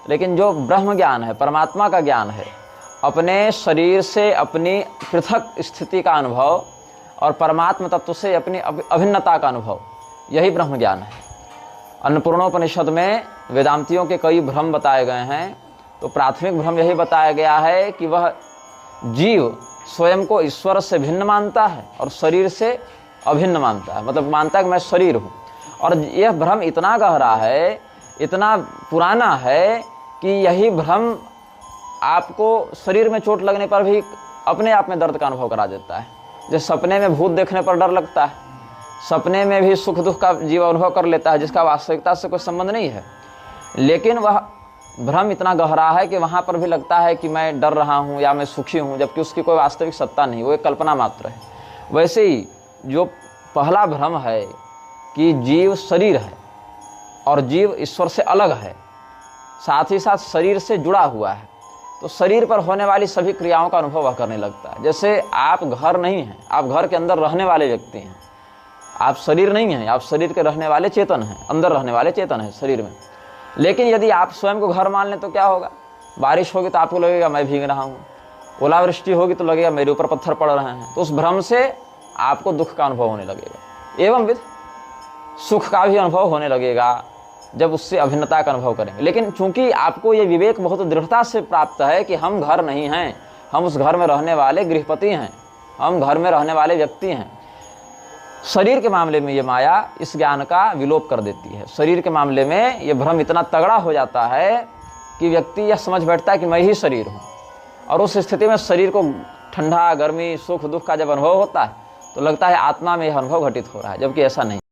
लेकिन जो ब्रह्म ज्ञान है, परमात्मा का ज्ञान है, अपने शरीर से अपनी पृथक स्थिति का अनुभव और परमात्मा तत्व से अपनी अभिन्नता का अनुभव, यही ब्रह्म ज्ञान है। अन्नपूर्णोपनिषद में वेदांतियों के कई भ्रम बताए गए हैं। तो प्राथमिक भ्रम यही बताया गया है कि वह जीव स्वयं को ईश्वर से भिन्न मानता है और शरीर से अभिन्न मानता है, मतलब मानता है कि मैं शरीर हूँ। और यह भ्रम इतना गहरा है, इतना पुराना है कि यही भ्रम आपको शरीर में चोट लगने पर भी अपने आप में दर्द का अनुभव करा देता है। जैसे सपने में भूत देखने पर डर लगता है, सपने में भी सुख दुख का जीव अनुभव कर लेता है जिसका वास्तविकता से कोई संबंध नहीं है, लेकिन वह भ्रम इतना गहरा है कि वहाँ पर भी लगता है कि मैं डर रहा हूँ या मैं सुखी हूँ, जबकि उसकी कोई वास्तविक सत्ता नहीं, वो एक कल्पना मात्र है। वैसे ही जो पहला भ्रम है कि जीव शरीर है और जीव ईश्वर से अलग है, साथ ही साथ शरीर से जुड़ा हुआ है, तो शरीर पर होने वाली सभी क्रियाओं का अनुभव वह करने लगता है। जैसे आप घर नहीं हैं, आप घर के अंदर रहने वाले व्यक्ति हैं, आप शरीर नहीं हैं, आप शरीर के रहने वाले चेतन हैं, अंदर रहने वाले चेतन हैं शरीर में। लेकिन यदि आप स्वयं को घर मान लें तो क्या होगा? बारिश होगी तो आपको लगेगा मैं भीग रहा हूँ, ओलावृष्टि होगी तो लगेगा मेरे ऊपर पत्थर पड़ रहे हैं। तो उस भ्रम से आपको दुख का अनुभव होने लगेगा, एवं विध सुख का भी अनुभव होने लगेगा जब उससे अभिन्नता का अनुभव करेंगे। लेकिन चूंकि आपको ये विवेक बहुत दृढ़ता से प्राप्त है कि हम घर नहीं हैं, हम उस घर में रहने वाले गृहपति हैं, हम घर में रहने वाले व्यक्ति हैं, शरीर के मामले में ये माया इस ज्ञान का विलोप कर देती है। शरीर के मामले में ये भ्रम इतना तगड़ा हो जाता है कि व्यक्ति यह समझ बैठता है कि मैं ही शरीर हूँ, और उस स्थिति में शरीर को ठंडा, गर्मी, सुख दुख का जब अनुभव होता है तो लगता है आत्मा में यह अनुभव घटित हो रहा है, जबकि ऐसा नहीं।